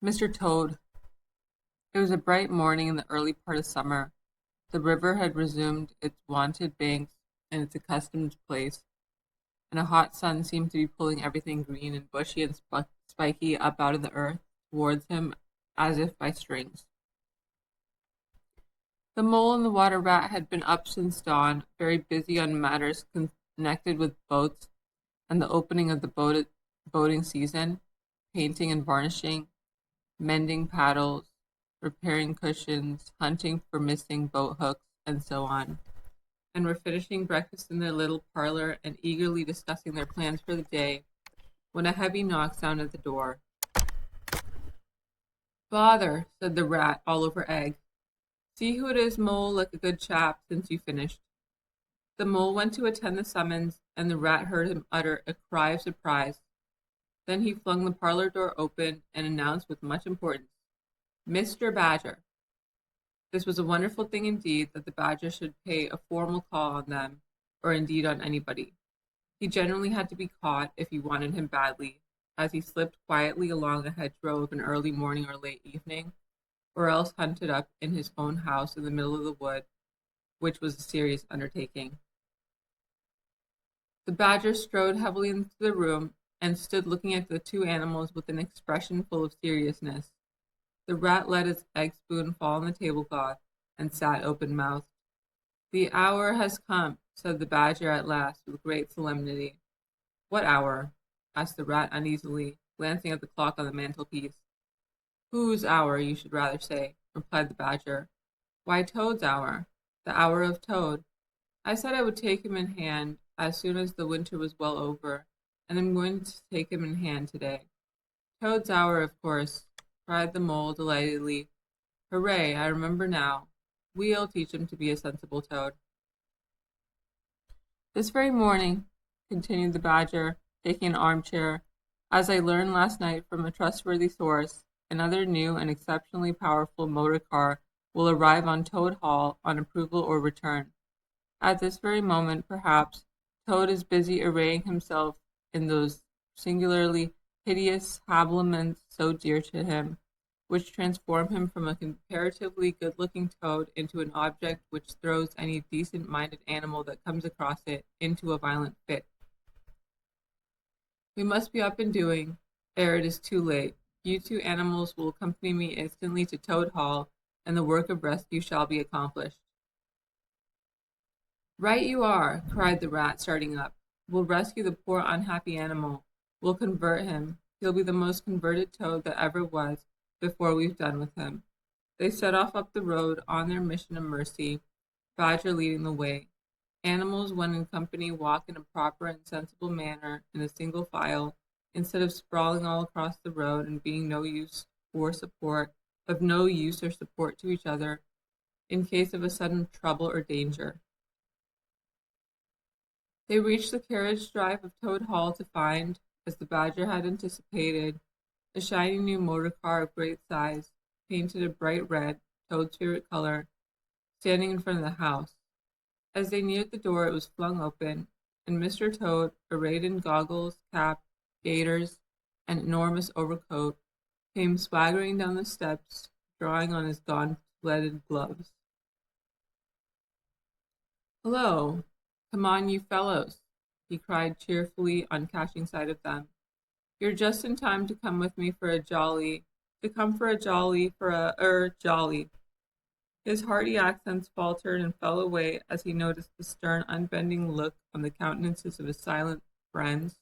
Mr. Toad. It was a bright morning in the early part of summer. The river had resumed its wonted banks and its accustomed place, and a hot sun seemed to be pulling everything green and bushy and spiky up out of the earth towards him as if by strings. The mole and the water rat had been up since dawn, very busy on matters connected with boats and the opening of the boating season, painting and varnishing, mending paddles, repairing cushions, hunting for missing boat hooks, and so on, and were finishing breakfast in their little parlor and eagerly discussing their plans for the day when a heavy knock sounded at the door. "Bother," said the rat, all over egg. "See who it is, Mole, like a good chap, since you finished." The mole went to attend the summons, and the rat heard him utter a cry of surprise. Then he flung the parlor door open and announced with much importance, "Mr. Badger." This was a wonderful thing indeed that the badger should pay a formal call on them, or indeed on anybody. He generally had to be caught if you wanted him badly, as he slipped quietly along a hedgerow of an early morning or late evening, or else hunted up in his own house in the middle of the wood, which was a serious undertaking. The badger strode heavily into the room and stood looking at the two animals with an expression full of seriousness. The rat let his egg spoon fall on the tablecloth and sat open-mouthed. "The hour has come," said the badger at last with great solemnity. "What hour?" asked the rat uneasily, glancing at the clock on the mantelpiece. "Whose hour, you should rather say," replied the badger. "Why, Toad's hour, the hour of Toad. I said I would take him in hand as soon as the winter was well over, and I'm going to take him in hand today. Toad's hour, of course," cried the mole delightedly. "Hooray, I remember now. We'll teach him to be a sensible toad." "This very morning," continued the badger, taking an armchair, "as I learned last night from a trustworthy source, another new and exceptionally powerful motor car will arrive on Toad Hall on approval or return. At this very moment, perhaps, Toad is busy arraying himself in those singularly hideous habiliments so dear to him, which transform him from a comparatively good-looking toad into an object which throws any decent-minded animal that comes across it into a violent fit. We must be up and doing, ere it is too late. You two animals will accompany me instantly to Toad Hall, and the work of rescue shall be accomplished." "Right you are," cried the rat, starting up. "We'll rescue the poor unhappy animal. We'll convert him. He'll be the most converted toad that ever was before we've done with him." They set off up the road on their mission of mercy, Badger leading the way. Animals, when in company, walk in a proper and sensible manner in a single file, instead of sprawling all across the road and being of no use or support to each other in case of a sudden trouble or danger. They reached the carriage drive of Toad Hall to find, as the badger had anticipated, a shiny new motor car of great size, painted a bright red, Toad's favorite color, standing in front of the house. As they neared the door, it was flung open, and Mr. Toad, arrayed in goggles, cap, gaiters, and enormous overcoat, came swaggering down the steps, drawing on his gauntleted gloves. "Hello! Come on, you fellows," he cried cheerfully on catching sight of them. "You're just in time to come with me for a jolly, jolly." His hearty accents faltered and fell away as he noticed the stern, unbending look on the countenances of his silent friends,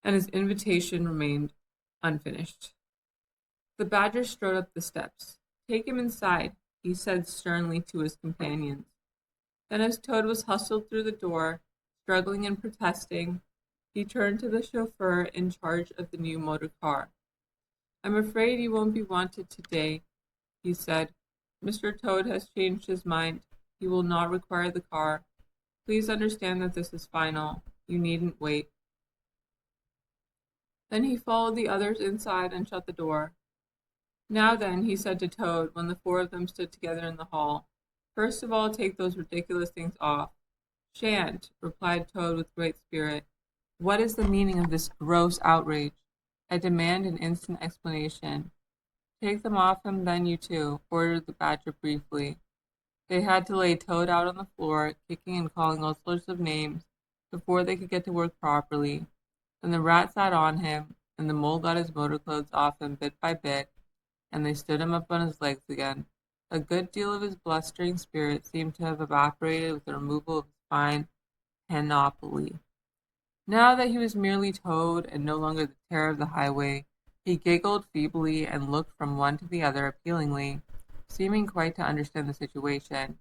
and his invitation remained unfinished. The badger strode up the steps. "Take him inside," he said sternly to his companions. Then, as Toad was hustled through the door, struggling and protesting, he turned to the chauffeur in charge of the new motor car. "I'm afraid you won't be wanted today," he said. "Mr. Toad has changed his mind. He will not require the car. Please understand that this is final. You needn't wait." Then he followed the others inside and shut the door. "Now then," he said to Toad when the four of them stood together in the hall, "first of all take those ridiculous things off." "Shan't," replied Toad with great spirit. "What is the meaning of this gross outrage?" I demand an instant explanation. Take them off him then, you two, ordered the badger briefly. They had to lay Toad out on the floor, kicking and calling all sorts of names, before they could get to work properly. Then the rat sat on him, and the mole got his motor clothes off him bit by bit, and they stood him up on his legs again. A good deal of his blustering spirit seemed to have evaporated with the removal of his fine panoply. Now that he was merely Toad and no longer the terror of the highway, he giggled feebly and looked from one to the other appealingly, seeming quite to understand the situation.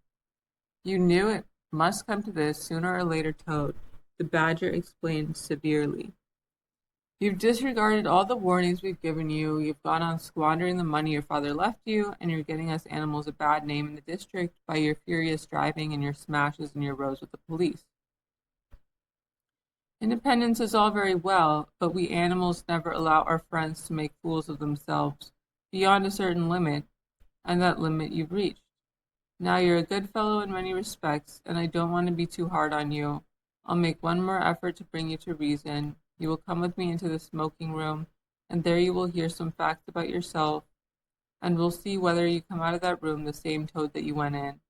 You knew it must come to this sooner or later, Toad, the badger explained severely. You've disregarded all the warnings we've given you, you've gone on squandering the money your father left you, and you're getting us animals a bad name in the district by your furious driving and your smashes and your rows with the police. Independence is all very well, but we animals never allow our friends to make fools of themselves beyond a certain limit, and that limit you've reached. Now you're a good fellow in many respects, and I don't want to be too hard on you. I'll make one more effort to bring you to reason. You will come with me into the smoking room, and there you will hear some facts about yourself, and we'll see whether you come out of that room the same Toad that you went in.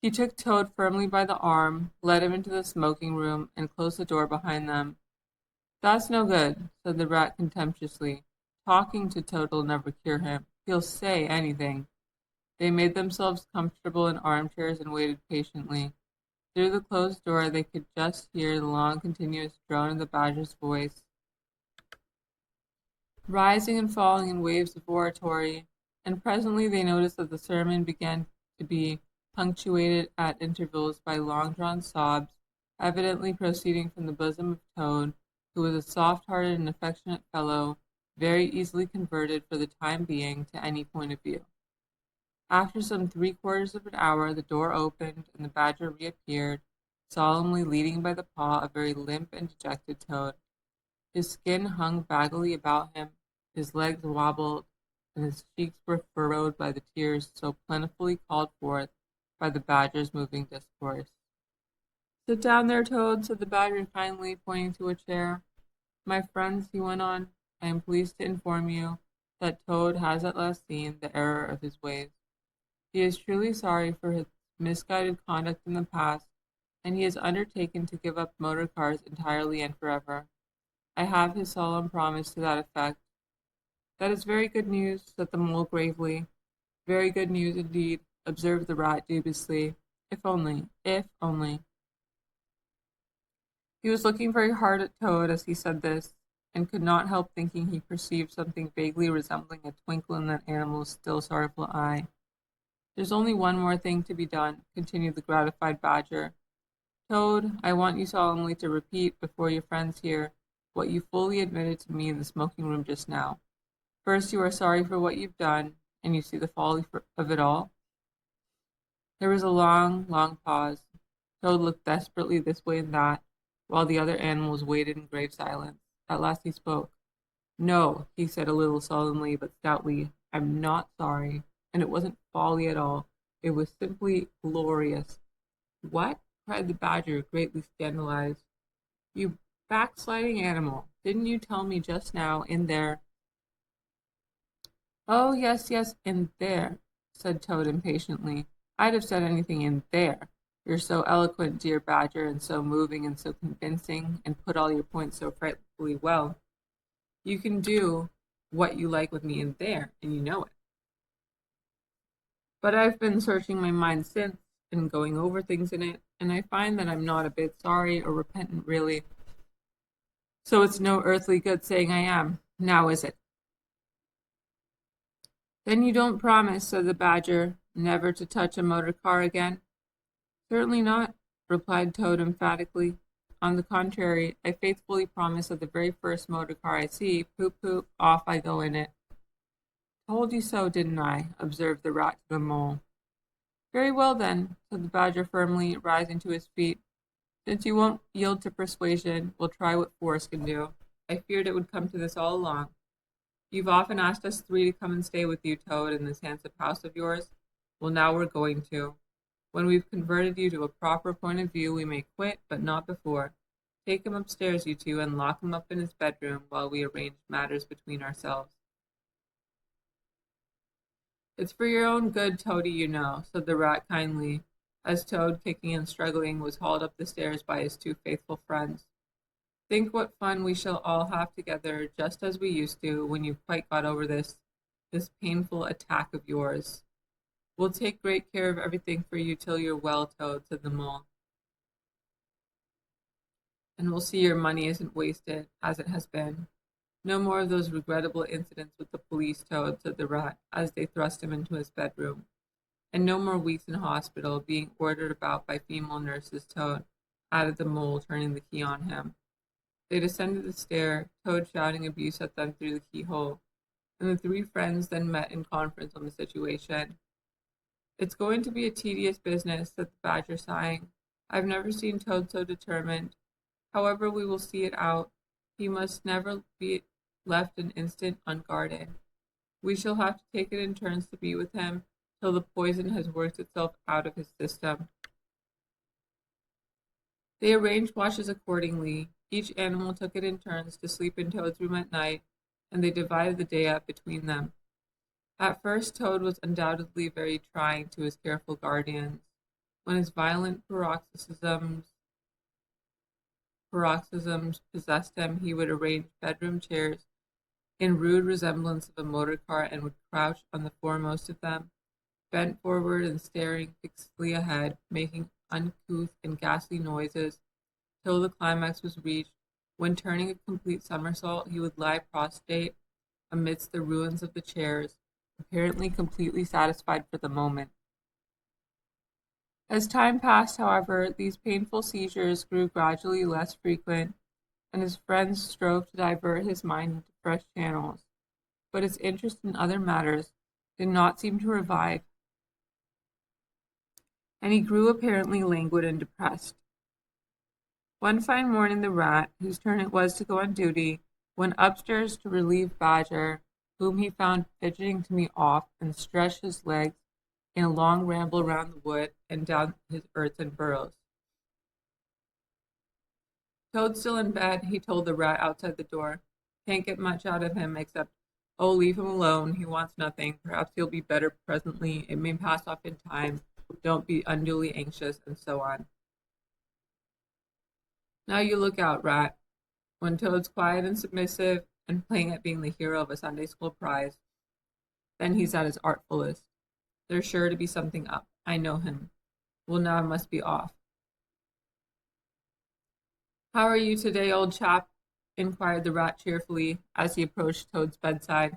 He took Toad firmly by the arm, led him into the smoking room, and closed the door behind them. That's no good, said the rat contemptuously. Talking to Toad will never cure him. He'll say anything. They made themselves comfortable in armchairs and waited patiently. Through the closed door they could just hear the long continuous drone of the badger's voice, rising and falling in waves of oratory, and presently they noticed that the sermon began to be punctuated at intervals by long-drawn sobs, evidently proceeding from the bosom of Toad, who was a soft-hearted and affectionate fellow, very easily converted for the time being to any point of view. After some 3/4 of an hour, the door opened, and the badger reappeared, solemnly leading by the paw a very limp and dejected Toad. His skin hung baggily about him, his legs wobbled, and his cheeks were furrowed by the tears so plentifully called forth by the badger's moving discourse. Sit down there, Toad, said the badger kindly, pointing to a chair. My friends, he went on, I am pleased to inform you that Toad has at last seen the error of his ways. He is truly sorry for his misguided conduct in the past, and he has undertaken to give up motor cars entirely and forever. I have his solemn promise to that effect. That is very good news, said the mole gravely. Very good news indeed, observed the rat dubiously. If only. He was looking very hard at Toad as he said this, and could not help thinking he perceived something vaguely resembling a twinkle in that animal's still sorrowful eye. There's only one more thing to be done, continued the gratified badger. Toad, I want you solemnly to repeat before your friends here what you fully admitted to me in the smoking room just now. First, you are sorry for what you've done, and you see the folly of it all. There was a long, long pause. Toad looked desperately this way and that, while the other animals waited in grave silence. At last he spoke. No, he said a little sullenly but stoutly, I'm not sorry, and it wasn't folly at all. It was simply glorious. What? Cried the badger, greatly scandalized. You backsliding animal, didn't you tell me just now in there? Oh, yes, in there, said Toad impatiently. I'd have said anything in there. You're so eloquent, dear badger, and so moving and so convincing, and put all your points so frightfully well. You can do what you like with me in there, and you know it. But I've been searching my mind since, and going over things in it, and I find that I'm not a bit sorry or repentant really. So it's no earthly good saying I am, now is it? Then you don't promise, said the badger, never to touch a motor car again? Certainly not, replied Toad emphatically. On the contrary, I faithfully promise that the very first motor car I see, poop poop, off I go in it. Told you so, didn't I? Observed the rat to the mole. Very well then, said the badger firmly, rising to his feet. Since you won't yield to persuasion, we'll try what force can do. I feared it would come to this all along. You've often asked us three to come and stay with you, Toad, in this handsome house of yours. Well, now we're going to. When we've converted you to a proper point of view, we may quit, but not before. Take him upstairs, you two, and lock him up in his bedroom while we arrange matters between ourselves. It's for your own good, Toady, you know, said the rat kindly, as Toad, kicking and struggling, was hauled up the stairs by his two faithful friends. Think what fun we shall all have together, just as we used to, when you've quite got over this painful attack of yours. We'll take great care of everything for you till you're well, Toad, said the mole. And we'll see your money isn't wasted, as it has been. No more of those regrettable incidents with the police, Toad, said the rat, as they thrust him into his bedroom. And no more weeks in hospital, being ordered about by female nurses, Toad, added the mole, turning the key on him. They descended the stair, Toad shouting abuse at them through the keyhole, and the three friends then met in conference on the situation. It's going to be a tedious business, said the badger, sighing. I've never seen Toad so determined. However, we will see it out. He must never be left an instant unguarded. We shall have to take it in turns to be with him till the poison has worked itself out of his system. They arranged watches accordingly. Each animal took it in turns to sleep in Toad's room at night, and they divided the day up between them. At first, Toad was undoubtedly very trying to his careful guardians. When his violent paroxysms possessed him, he would arrange bedroom chairs in rude resemblance of a motor car and would crouch on the foremost of them, bent forward and staring fixedly ahead, making uncouth and ghastly noises till the climax was reached, when turning a complete somersault he would lie prostrate amidst the ruins of the chairs, apparently completely satisfied for the moment. As time passed, however, these painful seizures grew gradually less frequent, and his friends strove to divert his mind into fresh channels, but his interest in other matters did not seem to revive, and he grew apparently languid and depressed. One fine morning the rat, whose turn it was to go on duty, went upstairs to relieve Badger, whom he found fidgeting to me off, and stretched his legs in a long ramble round the wood and down his earths and burrows. Toad's still in bed, he told the rat outside the door. Can't get much out of him except, oh, leave him alone, he wants nothing, perhaps he'll be better presently, it may pass off in time, don't be unduly anxious, and so on. Now you look out, rat. When Toad's quiet and submissive and playing at being the hero of a Sunday school prize, then he's at his artfulest. There's sure to be something up. I know him. Well, now I must be off. How are you today, old chap? Inquired the rat cheerfully as he approached Toad's bedside.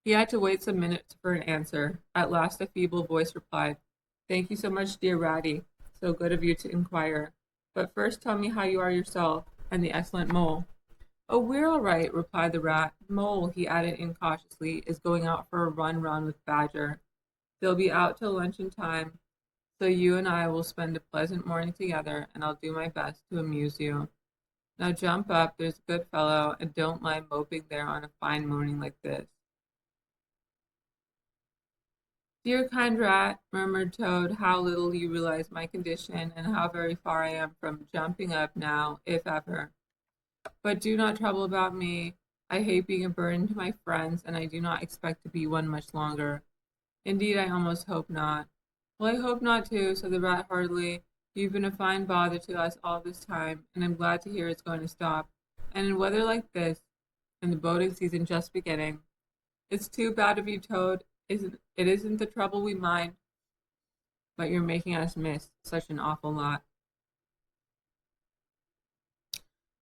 He had to wait some minutes for an answer. At last a feeble voice replied, Thank you so much, dear Ratty. So good of you to inquire. But first tell me how you are yourself, and the excellent mole. Oh, we're all right, replied the rat. Mole, he added incautiously, is going out for a run round with Badger. They'll be out till luncheon time, so you and I will spend a pleasant morning together, and I'll do my best to amuse you. Now jump up, there's a good fellow, and don't lie moping there on a fine morning like this. Dear kind rat, murmured Toad, how little you realize my condition, and how very far I am from jumping up now, if ever. But do not trouble about me. I hate being a burden to my friends, and I do not expect to be one much longer. Indeed, I almost hope not. Well, I hope not too, said the rat heartily. You've been a fine bother to us all this time, and I'm glad to hear it's going to stop. And in weather like this, and the boating season just beginning, it's too bad of you, Toad. It isn't the trouble we mind, but you're making us miss such an awful lot.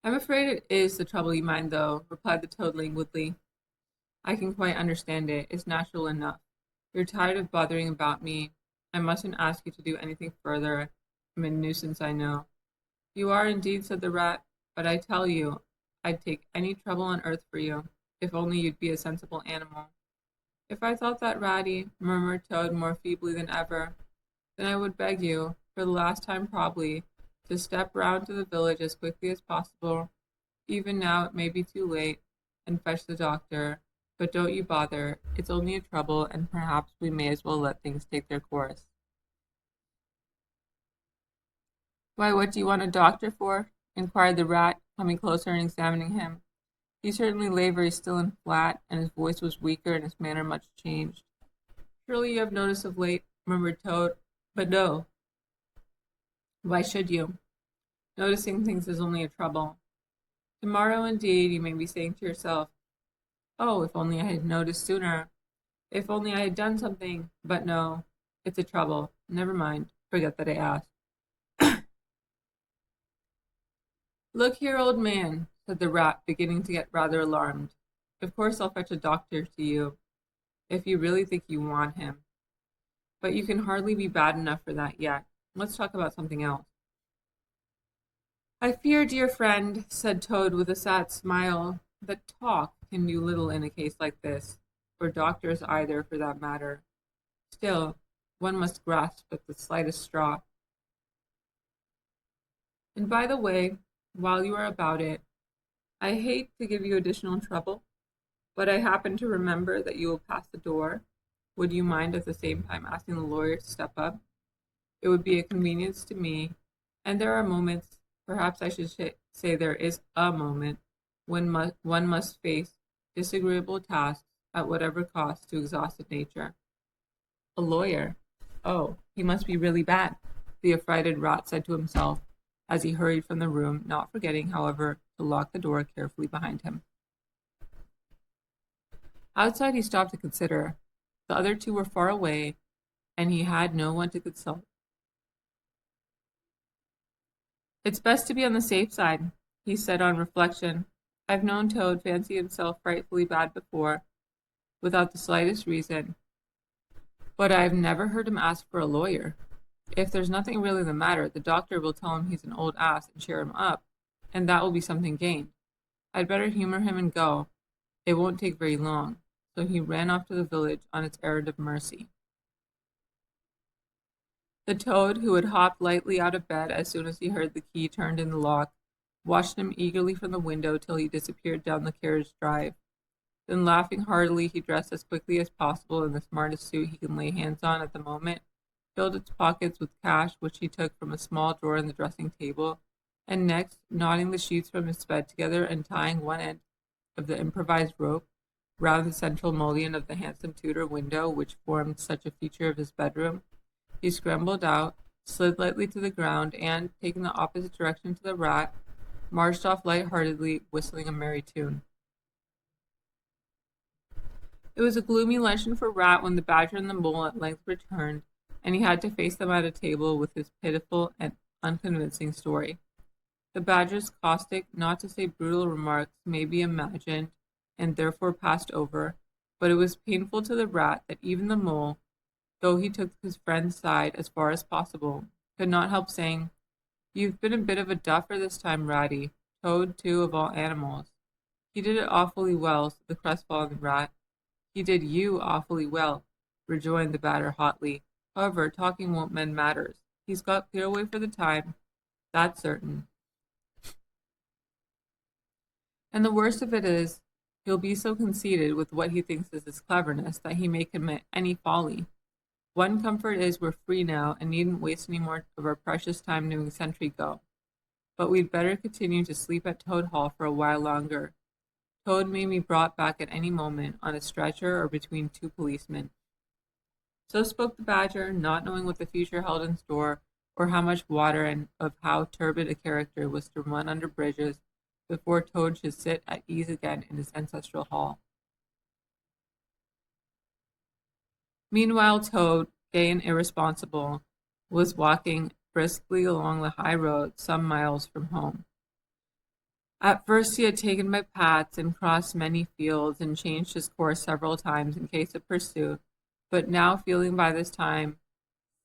I'm afraid it is the trouble you mind, though, replied the Toad languidly. I can quite understand it. It's natural enough. You're tired of bothering about me. I mustn't ask you to do anything further. I'm a nuisance, I know. You are indeed, said the rat, but I tell you, I'd take any trouble on earth for you, if only you'd be a sensible animal. If I thought that, Ratty, murmured Toad more feebly than ever, then I would beg you, for the last time probably, to step round to the village as quickly as possible. Even now it may be too late, and fetch the doctor, but don't you bother. It's only a trouble, and perhaps we may as well let things take their course. Why, what do you want a doctor for? Inquired the rat, coming closer and examining him. He certainly lay very still and flat, and his voice was weaker and his manner much changed. Surely you have noticed of late, murmured Toad. But no, why should you? Noticing things is only a trouble. Tomorrow, indeed, you may be saying to yourself, oh, if only I had noticed sooner. If only I had done something. But no, it's a trouble. Never mind. Forget that I asked. Look here, old man, said the rat, beginning to get rather alarmed. Of course I'll fetch a doctor to you, if you really think you want him. But you can hardly be bad enough for that yet. Let's talk about something else. I fear, dear friend, said Toad with a sad smile, that talk can do little in a case like this, or doctors either, for that matter. Still, one must grasp at the slightest straw. And by the way, while you are about it, I hate to give you additional trouble, but I happen to remember that you will pass the door. Would you mind at the same time asking the lawyer to step up? It would be a convenience to me, and there are moments, perhaps I should say there is a moment, when one must face disagreeable tasks at whatever cost to exhausted nature. A lawyer? Oh, he must be really bad, the affrighted rat said to himself as he hurried from the room, not forgetting, however, to lock the door carefully behind him. Outside he stopped to consider. The other two were far away, and he had no one to consult. It's best to be on the safe side, he said on reflection. I've known Toad fancy himself frightfully bad before, without the slightest reason, but I've never heard him ask for a lawyer. If there's nothing really the matter, the doctor will tell him he's an old ass and cheer him up, and that will be something gained. I'd better humor him and go. It won't take very long. So he ran off to the village on its errand of mercy. The Toad, who had hopped lightly out of bed as soon as he heard the key turned in the lock, watched him eagerly from the window till he disappeared down the carriage drive. Then, laughing heartily, he dressed as quickly as possible in the smartest suit he can lay hands on at the moment, filled its pockets with cash which he took from a small drawer in the dressing table, and next, knotting the sheets from his bed together and tying one end of the improvised rope round the central mullion of the handsome Tudor window which formed such a feature of his bedroom, he scrambled out, slid lightly to the ground, and, taking the opposite direction to the rat, marched off light-heartedly, whistling a merry tune. It was a gloomy luncheon for Rat when the Badger and the Mole at length returned, and he had to face them at a table with his pitiful and unconvincing story. The Badger's caustic, not to say brutal remarks may be imagined, and therefore passed over, but it was painful to the Rat that even the Mole, though he took his friend's side as far as possible, could not help saying, "You've been a bit of a duffer this time, Ratty. Toad, too, of all animals." "He did it awfully well," said the crestfallen Rat. "He did you awfully well," rejoined the Badger hotly. "However, talking won't mend matters. He's got clear away for the time, that's certain. And the worst of it is, he'll be so conceited with what he thinks is his cleverness that he may commit any folly. One comfort is we're free now and needn't waste any more of our precious time doing sentry go. But we'd better continue to sleep at Toad Hall for a while longer. Toad may be brought back at any moment on a stretcher or between two policemen." So spoke the Badger, not knowing what the future held in store, or how much water and of how turbid a character was to run under bridges before Toad should sit at ease again in his ancestral hall. Meanwhile, Toad, gay and irresponsible, was walking briskly along the high road some miles from home. At first he had taken by paths and crossed many fields and changed his course several times in case of pursuit, but now feeling by this time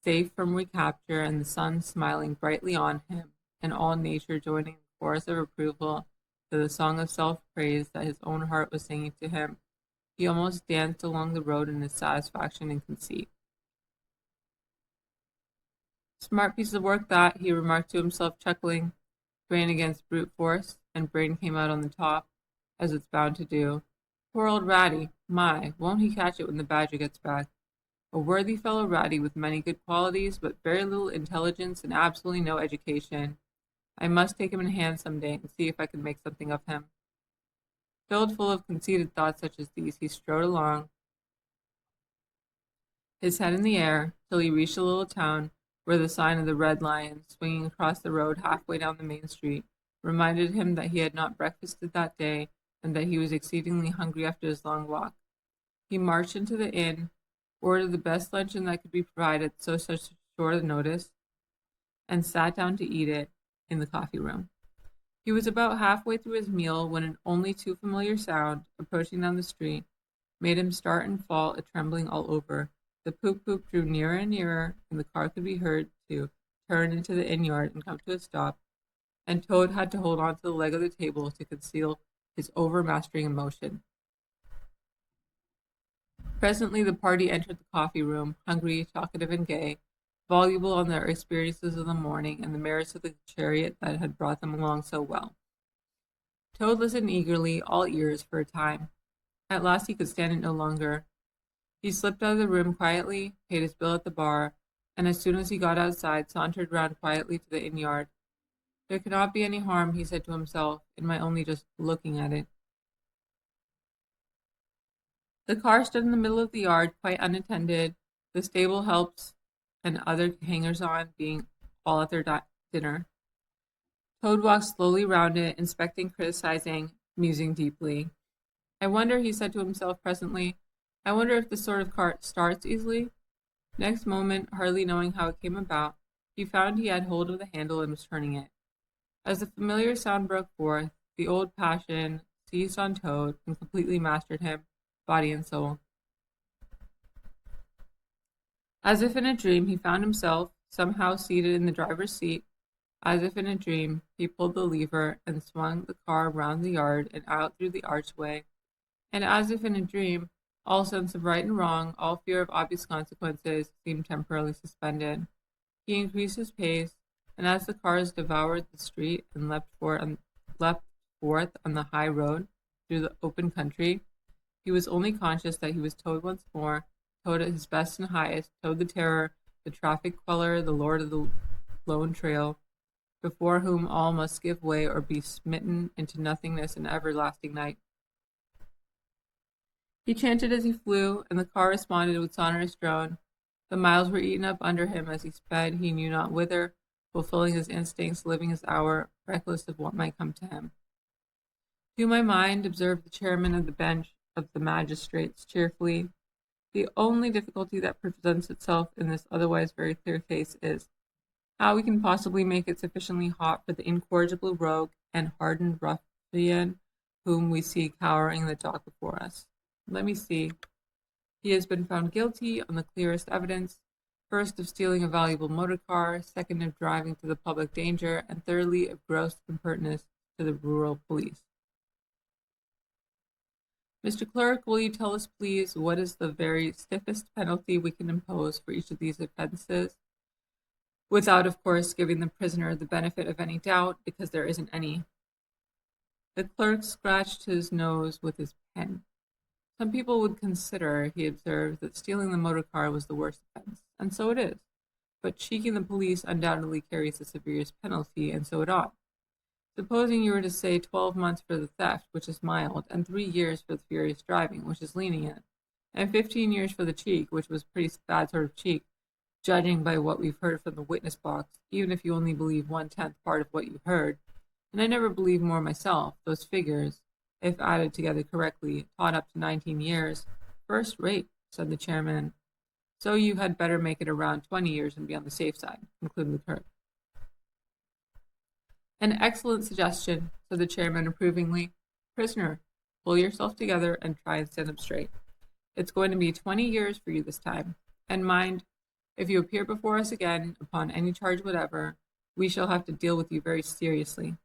safe from recapture and the sun smiling brightly on him and all nature joining in chorus of approval to the song of self-praise that his own heart was singing to him, he almost danced along the road in his satisfaction and conceit. "Smart piece of work that," he remarked to himself, chuckling. "Brain against brute force, and brain came out on the top, as it's bound to do. Poor old Ratty! My, won't he catch it when the Badger gets back? a worthy fellow Ratty with many good qualities, but very little intelligence and absolutely no education. I must take him in hand some day and see if I can make something of him. Filled full of conceited thoughts such as these, he strode along, his head in the air, till he reached a little town where the sign of the Red Lion, swinging across the road halfway down the main street, reminded him that he had not breakfasted that day and that he was exceedingly hungry after his long walk. He marched into the inn, ordered the best luncheon that could be provided so such short notice, and sat down to eat it in the coffee room. He was about halfway through his meal when an only too familiar sound, approaching down the street, made him start and fall a trembling all over. The poop drew nearer and nearer, and the car could be heard to turn into the inn yard and come to a stop, and Toad had to hold on to the leg of the table to conceal his overmastering emotion. Presently the party entered the coffee room, hungry, talkative, and gay, voluble on their experiences of the morning and the merits of the chariot that had brought them along so well. Toad listened eagerly, all ears, for a time. At last he could stand it no longer. He slipped out of the room quietly, paid his bill at the bar, and as soon as he got outside, sauntered round quietly to the inn yard. There cannot be any harm, he said to himself, in my only just looking at it. The car stood in the middle of the yard, quite unattended, the stable helps and other hangers-on being all at their dinner. Toad walked slowly round it, inspecting, criticizing, musing deeply. I wonder, he said to himself presently, I wonder if this sort of cart starts easily? Next moment, hardly knowing how it came about, he found he had hold of the handle and was turning it. As the familiar sound broke forth, the old passion seized on Toad and completely mastered him, body and soul. As if in a dream, he found himself somehow seated in the driver's seat. As if in a dream, he pulled the lever and swung the car round the yard and out through the archway. And as if in a dream, all sense of right and wrong, all fear of obvious consequences, seemed temporarily suspended. He increased his pace, and as the cars devoured the street and leapt forth on the high road through the open country, he was only conscious that he was Toad once more, Toad at his best and highest, Toad the terror, the traffic queller, the lord of the lone trail, before whom all must give way or be smitten into nothingness and everlasting night. He chanted as he flew, and the car responded with sonorous drone. The miles were eaten up under him as he sped, he knew not whither, fulfilling his instincts, living his hour, reckless of what might come to him. To my mind, observed the chairman of the bench of the magistrates cheerfully, the only difficulty that presents itself in this otherwise very clear case is how we can possibly make it sufficiently hot for the incorrigible rogue and hardened ruffian whom we see cowering in the dock before us. Let me see. He has been found guilty on the clearest evidence, first of stealing a valuable motor car, second of driving to the public danger, and thirdly of gross impertinence to the rural police. Mr. Clerk, will you tell us, please, what is the very stiffest penalty we can impose for each of these offenses? Without, of course, giving the prisoner the benefit of any doubt, because there isn't any. The clerk scratched his nose with his pen. Some people would consider, he observed, that stealing the motor car was the worst offense, and so it is. But cheeking the police undoubtedly carries the severest penalty, and so it ought. Supposing you were to say 12 months for the theft, which is mild, and 3 years for the furious driving, which is lenient, and 15 years for the cheek, which was pretty bad sort of cheek, judging by what we've heard from the witness box, even if you only believe 1/10 part of what you heard, and I never believed more myself, those figures, if added together correctly, taught up to 19 years. First rate, said the chairman. So you had better make it around 20 years and be on the safe side, concluded the clerk. An excellent suggestion, said the chairman approvingly. Prisoner, pull yourself together and try and stand up straight. It's going to be 20 years for you this time. And mind, if you appear before us again upon any charge whatever, we shall have to deal with you very seriously.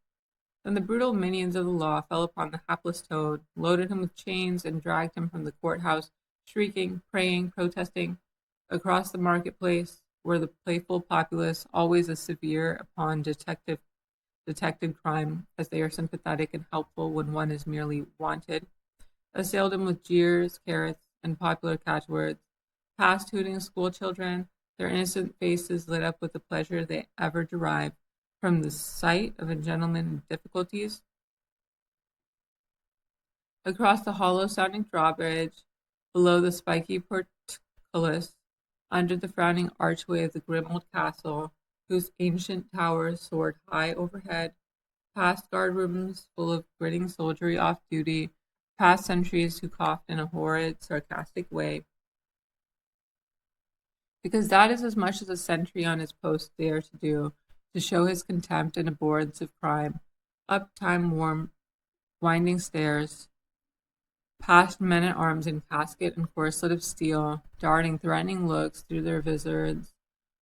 Then the brutal minions of the law fell upon the hapless Toad, loaded him with chains, and dragged him from the courthouse, shrieking, praying, protesting, across the marketplace, where the playful populace, always as severe upon detected crime as they are sympathetic and helpful when one is merely wanted, assailed him with jeers, carrots, and popular catchwords, past hooting school children, their innocent faces lit up with the pleasure they ever derived from the sight of a gentleman in difficulties. Across the hollow-sounding drawbridge, below the spiky portcullis, under the frowning archway of the grim old castle, whose ancient towers soared high overhead, past guard-rooms full of grinning soldiery off duty, past sentries who coughed in a horrid, sarcastic way, because that is as much as a sentry on his post dare to do, to show his contempt and abhorrence of crime, up time-worn, winding stairs, past men-at-arms in casket and corselet of steel, darting threatening looks through their vizards,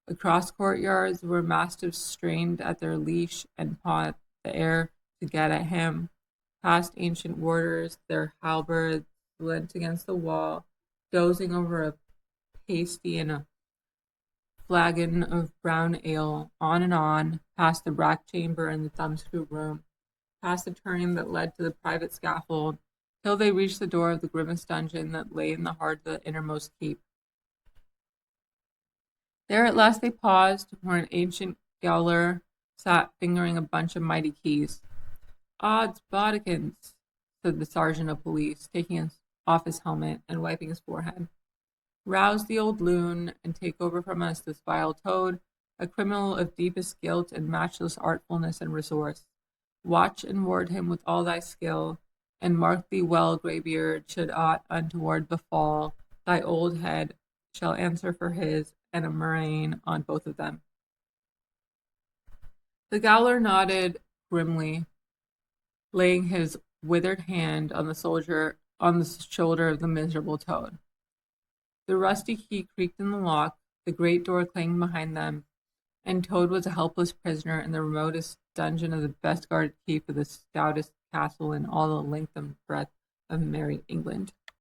across courtyards where mastiffs strained at their leash and pawed the air to get at him, past ancient warders, their halberds leant against the wall, dozing over a pasty and a flagon of brown ale, on and on, past the rack chamber and the thumbscrew room, past the turning that led to the private scaffold, till they reached the door of the grimmest dungeon that lay in the heart of the innermost keep. There at last they paused, where an ancient gaoler sat fingering a bunch of mighty keys. "Odds bodikins," said the sergeant of police, taking off his helmet and wiping his forehead. "Rouse the old loon, and take over from us this vile toad, a criminal of deepest guilt and matchless artfulness and resource. Watch and ward him with all thy skill, and mark thee well, greybeard, should aught untoward befall, thy old head shall answer for his, and a murrain on both of them." The gaoler nodded grimly, laying his withered hand on the shoulder of the miserable toad. The rusty key creaked in the lock, the great door clanged behind them, and Toad was a helpless prisoner in the remotest dungeon of the best guarded keep of the stoutest castle in all the length and breadth of merry England.